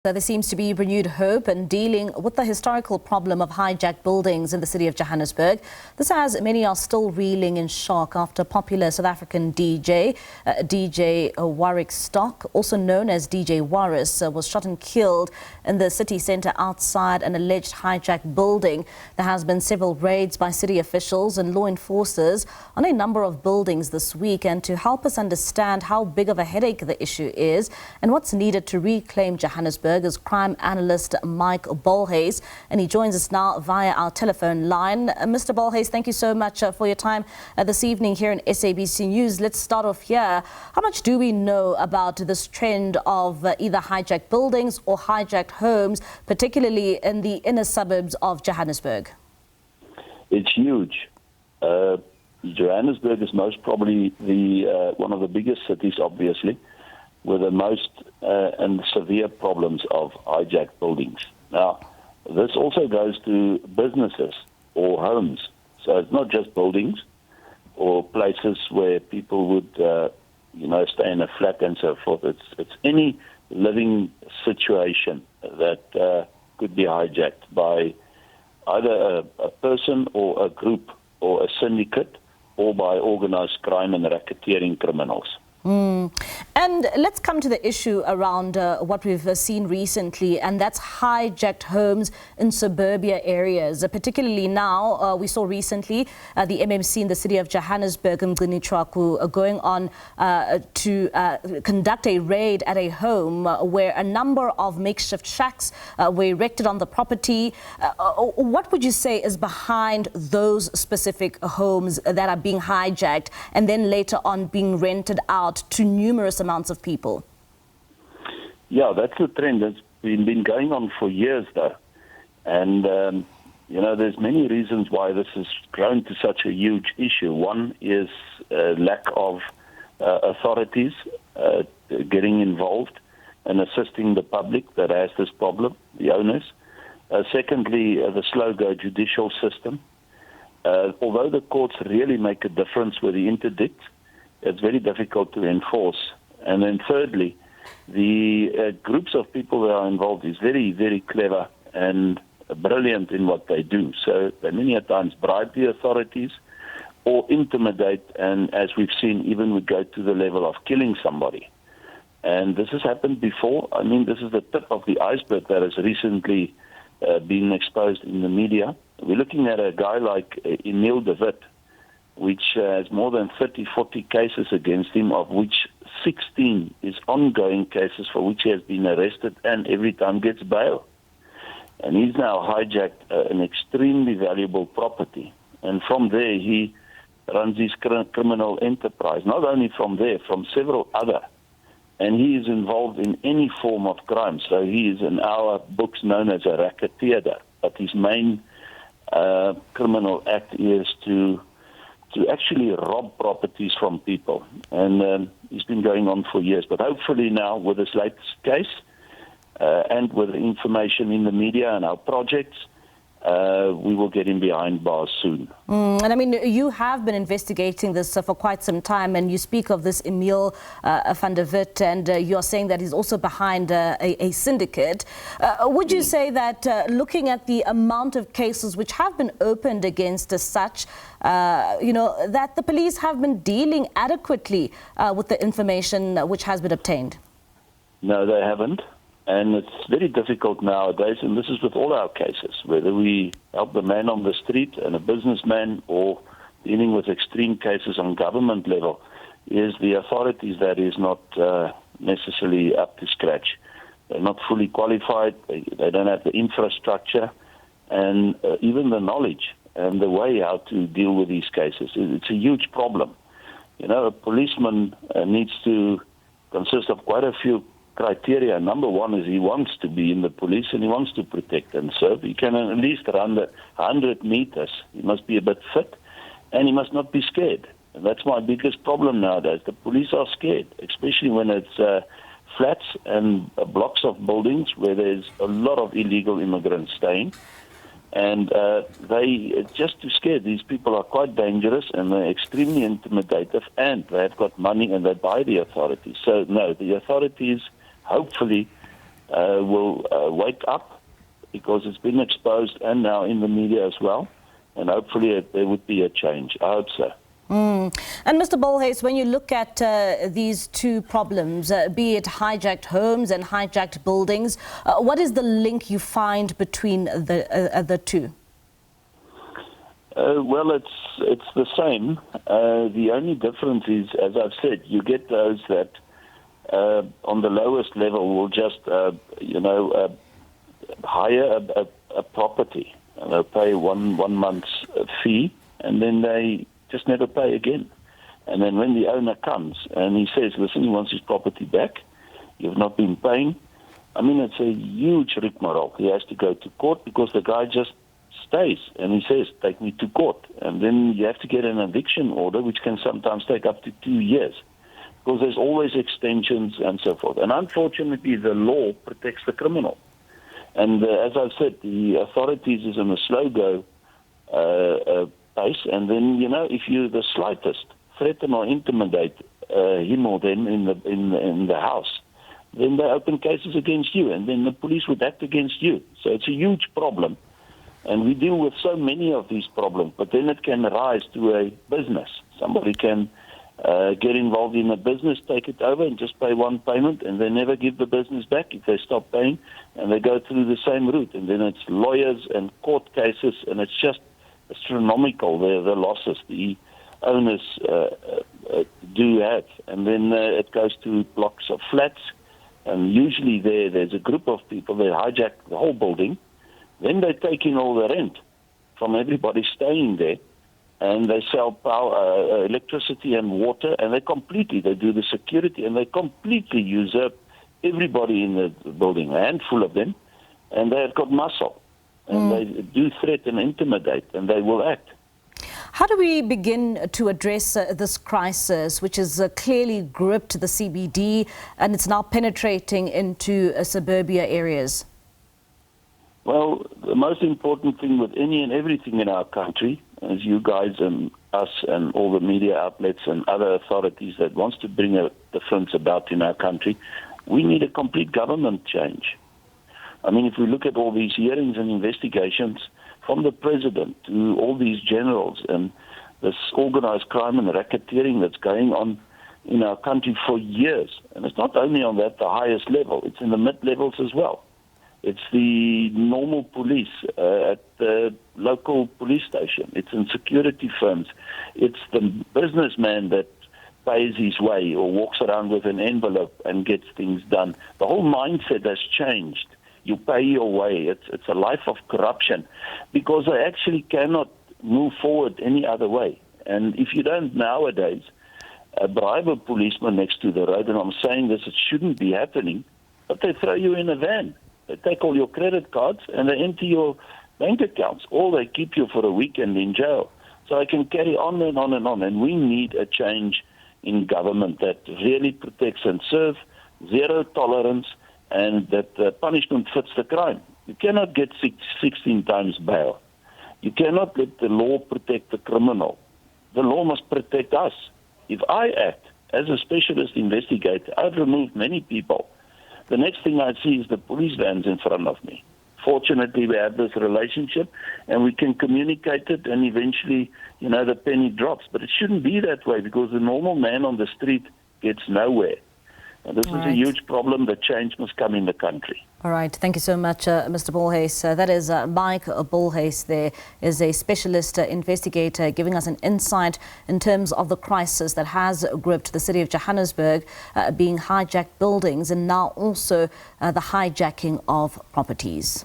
There seems to be renewed hope in dealing with the historical problem of hijacked buildings in the city of Johannesburg. This as many are still reeling in shock after popular South African DJ Warwick Stock, also known as DJ Warris, was shot and killed in the city centre outside an alleged hijacked building. There has been several raids by city officials and law enforcers on a number of buildings this week. And to help us understand how big of a headache the issue is and what's needed to reclaim Johannesburg, is crime analyst Mike Bolhuis, and he joins us now via our telephone line. Mr. Bolhuis, thank you so much for your time this evening here in SABC News. Let's start off here. How much do we know about this trend of either hijacked buildings or hijacked homes, particularly in the inner suburbs of Johannesburg? It's huge. Johannesburg is most probably one of the biggest cities, obviously, with the most and severe problems of hijacked buildings. Now, this also goes to businesses or homes. So it's not just buildings or places where people would, stay in a flat and so forth. It's any living situation that could be hijacked by either a person or a group or a syndicate or by organized crime and racketeering criminals. And let's come to the issue around what we've seen recently, and that's hijacked homes in suburbia areas. Particularly now, we saw recently the MMC in the city of Johannesburg, going on to conduct a raid at a home where a number of makeshift shacks were erected on the property. What would you say is behind those specific homes that are being hijacked and then later on being rented out to numerous amounts of people? Yeah, that's a trend that's been going on for years, though. And, there's many reasons why this has grown to such a huge issue. One is lack of authorities getting involved and assisting the public that has this problem, the owners. Secondly, the slow-go judicial system. Although the courts really make a difference with the interdict, it's very difficult to enforce. And then thirdly, the groups of people that are involved is very, very clever and brilliant in what they do. So they many a times bribe the authorities or intimidate, and as we've seen, even would go to the level of killing somebody. And this has happened before. I mean, this is the tip of the iceberg that has recently been exposed in the media. We're looking at a guy like Emil de Wit, which has more than 30, 40 cases against him, of which 16 is ongoing cases for which he has been arrested and every time gets bail. And he's now hijacked an extremely valuable property. And from there, he runs his criminal enterprise. Not only from there, from several other. And he is involved in any form of crime. So he is in our books known as a racketeer. But his main criminal act is to actually rob properties from people. And it's been going on for years. But hopefully now, with this latest case and with the information in the media and our projects, we will get him behind bars soon. And I mean, you have been investigating this for quite some time, and you speak of this Emil van der Wit, and you're saying that he's also behind a syndicate. Would you say that looking at the amount of cases which have been opened against such, that the police have been dealing adequately with the information which has been obtained? No, they haven't. And it's very difficult nowadays, and this is with all our cases, whether we help the man on the street and a businessman or dealing with extreme cases on government level, is the authorities that is not necessarily up to scratch. They're not fully qualified, they don't have the infrastructure and even the knowledge and the way how to deal with these cases. It's a huge problem. A policeman needs to consist of quite a few criteria. Number one is he wants to be in the police and he wants to protect and serve. He can at least run the 100 meters. He must be a bit fit and he must not be scared. And that's my biggest problem nowadays. The police are scared, especially when it's flats and blocks of buildings where there's a lot of illegal immigrants staying. And they just too scared. These people are quite dangerous and they're extremely intimidative, and they've got money and they buy the authorities. So no, the authorities hopefully will wake up, because it's been exposed and now in the media as well. And hopefully there would be a change. I hope so. And Mr. Bolhuis, when you look at these two problems, be it hijacked homes and hijacked buildings, what is the link you find between the two? Well, it's the same. The only difference is, as I've said, you get those that on the lowest level will just, hire a property. And they'll pay one month's fee, and then they just never pay again. And then when the owner comes and he says, listen, he wants his property back, you've not been paying. I mean, it's a huge rigmarole. He has to go to court because the guy just stays and he says, take me to court. And then you have to get an eviction order, which can sometimes take up to 2 years, because there's always extensions and so forth. And unfortunately, the law protects the criminal. And as I've said, the authorities is in a slow-go pace. And then, if you the slightest threaten or intimidate him or them in the house, then they open cases against you, and then the police would act against you. So it's a huge problem. And we deal with so many of these problems, but then it can rise to a business. Somebody can get involved in a business, take it over, and just pay one payment, and they never give the business back if they stop paying, and they go through the same route. And then it's lawyers and court cases, and it's just astronomical, the losses the owners do have. And then it goes to blocks of flats, and usually there's a group of people that hijack the whole building. Then they take in all the rent from everybody staying there, and they sell power, electricity and water, and they do the security, and they completely usurp everybody in the building, a handful of them, and they have got muscle, and they do threaten and intimidate, and they will act. How do we begin to address this crisis, which has clearly gripped the CBD, and it's now penetrating into suburbia areas? Well, the most important thing with any and everything in our country, as you guys and us and all the media outlets and other authorities that wants to bring a difference about in our country, we need a complete government change. I mean, if we look at all these hearings and investigations, from the president to all these generals and this organized crime and racketeering that's going on in our country for years, and it's not only on the highest level, it's in the mid-levels as well. It's the normal police at the local police station. It's in security firms. It's the businessman that pays his way or walks around with an envelope and gets things done. The whole mindset has changed. You pay your way. It's a life of corruption, because they actually cannot move forward any other way. And if you don't nowadays bribe a policeman next to the road, and I'm saying this, it shouldn't be happening, but they throw you in a van. They take all your credit cards and they empty your bank accounts, or they keep you for a weekend in jail. So I can carry on and on and on. And we need a change in government that really protects and serves, zero tolerance, and that punishment fits the crime. You cannot get 16 times bail. You cannot let the law protect the criminal. The law must protect us. If I act as a specialist investigator, I've removed many people. The next thing I see is the police vans in front of me. Fortunately, we have this relationship, and we can communicate it, and eventually, the penny drops. But it shouldn't be that way, because the normal man on the street gets nowhere. And this is a huge problem. The change must come in the country. All right. Thank you so much, Mr. Bolhuis. That is Mike Bolhuis. There is a specialist investigator giving us an insight in terms of the crisis that has gripped the city of Johannesburg, being hijacked buildings and now also the hijacking of properties.